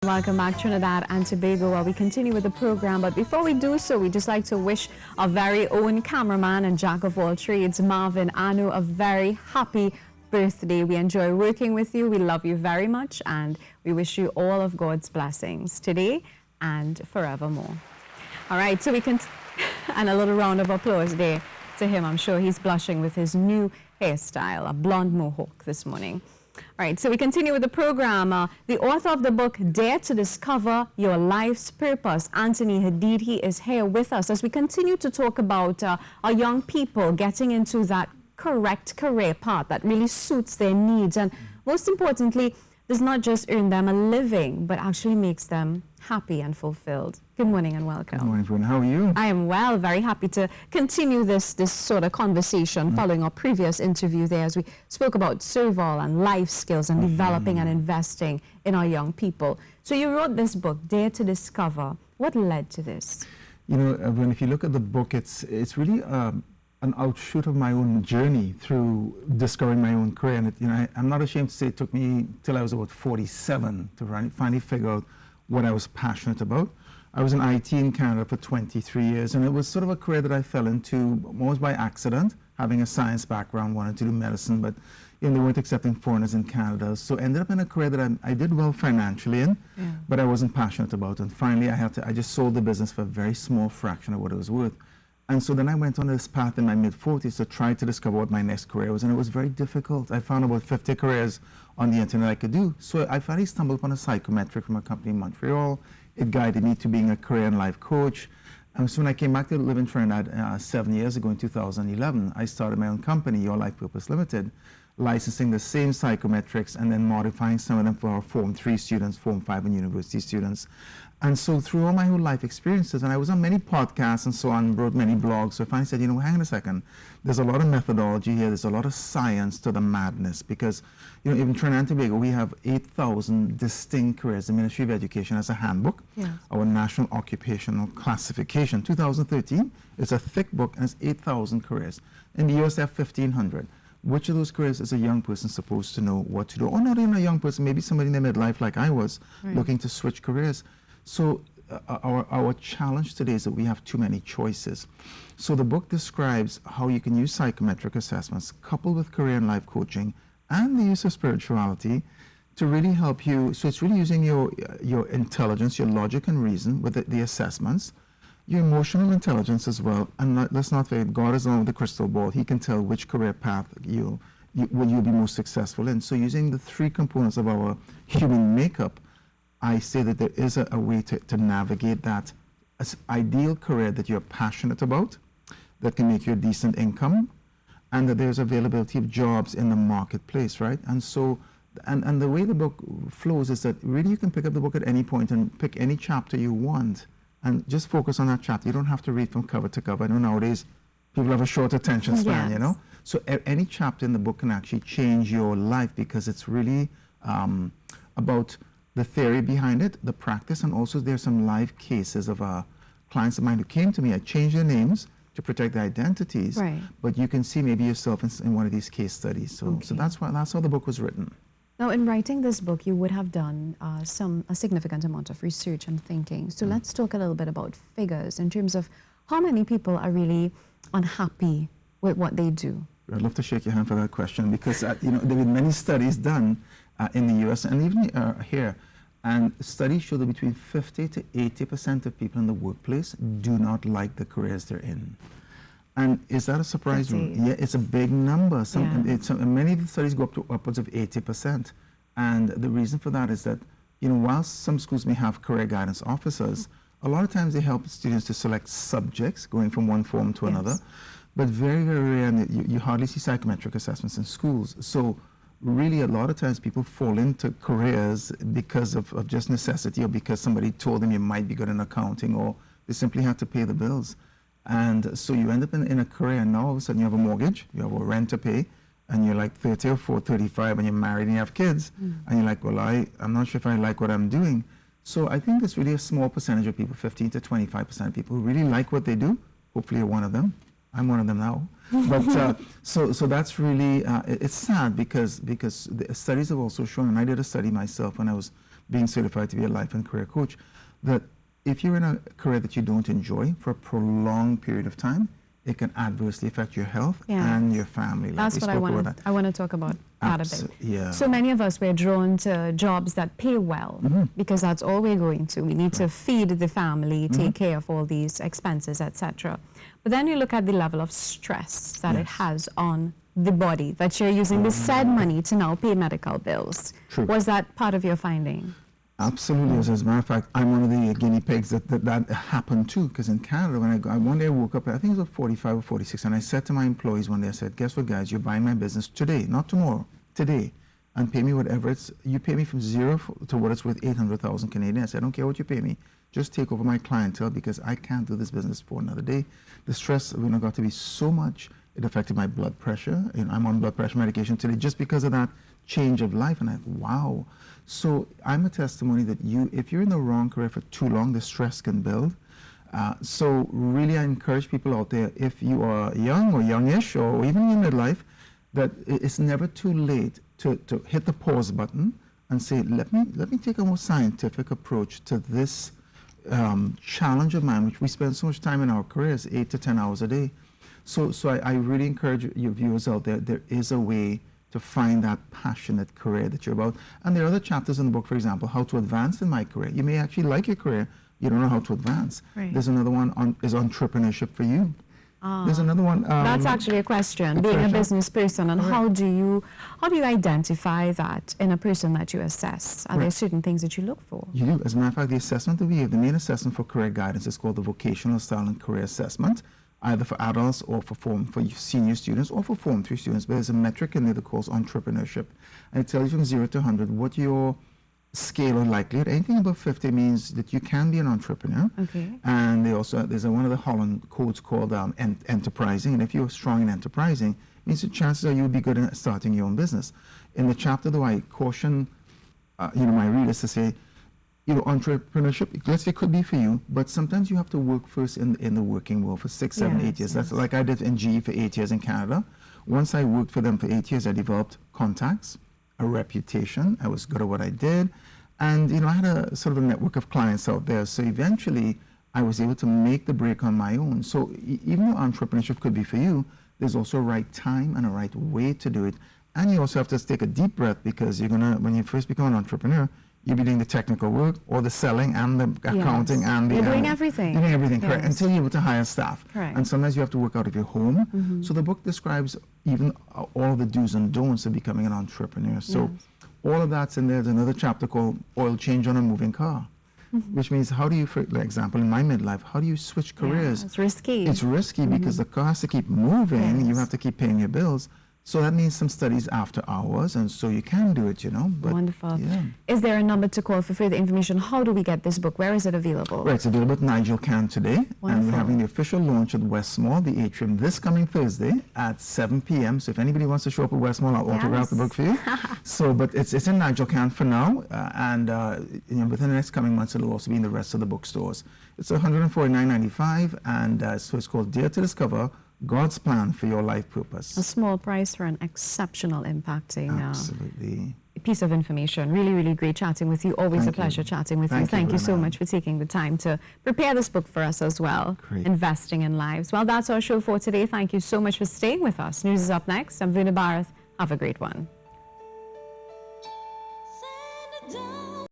welcome back Trinidad and Tobago, where we continue with the program. But before we do so, we'd just like to wish our very own cameraman and jack of all trades, Marvin Anu, a very happy birthday. We enjoy working with you. We love you very much, and we wish you all of God's blessings today and forevermore. All right, so we can, and a little round of applause there to him. I'm sure he's blushing with his new hairstyle, a blonde mohawk this morning. All right, so we continue with the program. The author of the book, Dare to Discover Your Life's Purpose, Anthony Hadid, he is here with us as we continue to talk about our young people getting into that correct career path that really suits their needs. And most importantly, does not just earn them a living, but actually makes them happy and fulfilled. Good morning and welcome. Good morning, everyone. How are you? I am well, very happy to continue this sort of conversation following our previous interview there as we spoke about survival and life skills and developing and investing in our young people. So you wrote this book, Dare to Discover. What led to this? You know, everyone, if you look at the book, it's really an outshoot of my own journey through discovering my own career. And I'm not ashamed to say it took me till I was about 47 to finally figure out what I was passionate about. I was in IT in Canada for 23 years, and it was sort of a career that I fell into almost by accident, having a science background, wanted to do medicine, but they weren't accepting foreigners in Canada. So ended up in a career that I did well financially in, but I wasn't passionate about. And finally, I just sold the business for a very small fraction of what it was worth. And so then I went on this path in my mid-40s to try to discover what my next career was, and it was very difficult. I found about 50 careers on the internet I could do. So I finally stumbled upon a psychometric from a company in Montreal. It guided me to being a career and life coach. And so when I came back to live in Trinidad 7 years ago in 2011, I started my own company, Your Life Purpose Limited, licensing the same psychometrics and then modifying some of them for our Form 3 students, Form 5 and university students. And so through all my whole life experiences, and I was on many podcasts and so on, wrote many blogs, so I finally said, hang on a second, there's a lot of methodology here, there's a lot of science to the madness, because even Trinidad and Tobago, we have 8,000 distinct careers. The Ministry of Education has a handbook, our National Occupational Classification, 2013. It's a thick book, and it's 8,000 careers. In the US, they have 1,500. Which of those careers is a young person supposed to know what to do? Or not even a young person, maybe somebody in their midlife like I was, looking to switch careers. So our challenge today is that we have too many choices. So the book describes how you can use psychometric assessments coupled with career and life coaching and the use of spirituality to really help you. So it's really using your intelligence, your logic and reason with the assessments, your emotional intelligence as well. And let's not forget, God is on with the crystal ball. He can tell which career path you'll be most successful in. So using the three components of our human makeup, I say that there is a way to navigate that ideal career that you're passionate about, that can make you a decent income, and that there's availability of jobs in the marketplace, right? And so, and the way the book flows is that really you can pick up the book at any point and pick any chapter you want and just focus on that chapter. You don't have to read from cover to cover. I know nowadays people have a short attention span, So any chapter in the book can actually change your life, because it's really about the theory behind it, the practice, and also there's some live cases of clients of mine who came to me. I changed their names to protect their identities, but you can see maybe yourself in one of these case studies. So that's how the book was written. Now, in writing this book, you would have done a significant amount of research and thinking. So let's talk a little bit about figures in terms of how many people are really unhappy with what they do. I'd love to shake your hand for that question, because there have been many studies done in the US and even here, and studies show that between 50 to 80% of people in the workplace do not like the careers they're in. And is that a surprise? Yeah, it's a big number. Many of the studies go up to upwards of 80%. And the reason for that is that, while some schools may have career guidance officers, a lot of times they help students to select subjects going from one form to another. But very, very rare, you hardly see psychometric assessments in schools. So really, a lot of times people fall into careers because of just necessity, or because somebody told them you might be good in accounting, or they simply have to pay the bills. And so you end up in a career, and now all of a sudden you have a mortgage, you have a rent to pay, and you're like 30 or 35, and you're married and you have kids. And you're like, well, I'm not sure if I like what I'm doing. So I think it's really a small percentage of people, 15 to 25% of people who really like what they do. Hopefully you're one of them. I'm one of them now. But so that's really, it's sad because the studies have also shown, and I did a study myself when I was being certified to be a life and career coach, that if you're in a career that you don't enjoy for a prolonged period of time, it can adversely affect your health and your family. That's what I want to talk about that a bit. Yeah. So many of us, we're drawn to jobs that pay well because that's all we're going to. We need to feed the family, take care of all these expenses, etc. But then you look at the level of stress that it has on the body, that you're using the said money to now pay medical bills. True. Was that part of your finding? Absolutely. As a matter of fact, I'm one of the guinea pigs that happened too, because in Canada, when one day I woke up, I think it was 45 or 46, and I said to my employees one day, I said, guess what, guys, you're buying my business today, not tomorrow, today, and pay me whatever you pay me from zero to what it's worth, 800,000 Canadian. I said, I don't care what you pay me, just take over my clientele because I can't do this business for another day. The stress got to be so much, it affected my blood pressure. I'm on blood pressure medication today just because of that change of life, and wow. So I'm a testimony that if you're in the wrong career for too long, the stress can build. So really I encourage people out there, if you are young or youngish or even in midlife, that it's never too late to hit the pause button and say, let me take a more scientific approach to this challenge of mine, which we spend so much time in our careers, 8 to 10 hours a day. So I really encourage your viewers out there, there is a way to find that passionate career that you're about. And there are other chapters in the book, for example, how to advance in my career. You may actually like your career, you don't know how to advance. Right. There's another one is entrepreneurship for you. There's another one. That's actually a question, being a business person, and how do you identify that in a person that you assess? Are there certain things that you look for? You do. As a matter of fact, the assessment that we have, the main assessment for career guidance is called the Vocational Style and Career Assessment, either for adults or for senior students or for Form 3 students. But there's a metric in there that calls entrepreneurship. And it tells you from 0 to 100 what your scale of likelihood. Anything above 50 means that you can be an entrepreneur. Okay. And there's one of the Holland codes called enterprising. And if you're strong in enterprising, it means the chances are you'll be good at starting your own business. In the chapter, though, I caution my readers to say, entrepreneurship, let's say, could be for you, but sometimes you have to work first in the working world for 6, 7, 8 years. That's like I did in GE for 8 years in Canada. Once I worked for them for 8 years, I developed contacts, a reputation. I was good at what I did. And, I had a sort of a network of clients out there. So eventually, I was able to make the break on my own. So even though entrepreneurship could be for you, there's also a right time and a right way to do it. And you also have to take a deep breath, because when you first become an entrepreneur, you'll be doing the technical work or the selling and the accounting and the... You're doing everything. You're doing everything, correct, until you're able to hire staff. Correct. And sometimes you have to work out of your home. So the book describes even all the do's and don'ts of becoming an entrepreneur. So all of that's in there. There's another chapter called Oil Change on a Moving Car, which means how do you, for example, in my midlife, how do you switch careers? It's risky. It's risky because the car has to keep moving. You have to keep paying your bills. So that means some studies after hours, and so you can do it, But, wonderful. Yeah. Is there a number to call for further information? How do we get this book? Where is it available? Right, it's available at Nigel Can today. Wonderful. And we're having the official launch at West Mall, the Atrium, this coming Thursday at 7 p.m. So if anybody wants to show up at West Mall, I'll autograph the book for you. But it's in Nigel Can for now, and within the next coming months, it'll also be in the rest of the bookstores. It's $149.95, and so it's called Dare to Discover God's Plan for Your Life Purpose. A small price for an exceptional impacting Absolutely. Piece of information. Really, really great chatting with you. Always a pleasure chatting with you. Thank you so much for taking the time to prepare this book for us as well. Great. Investing in Lives. Well, that's our show for today. Thank you so much for staying with us. News is up next. I'm Vuna Bharat. Have a great one.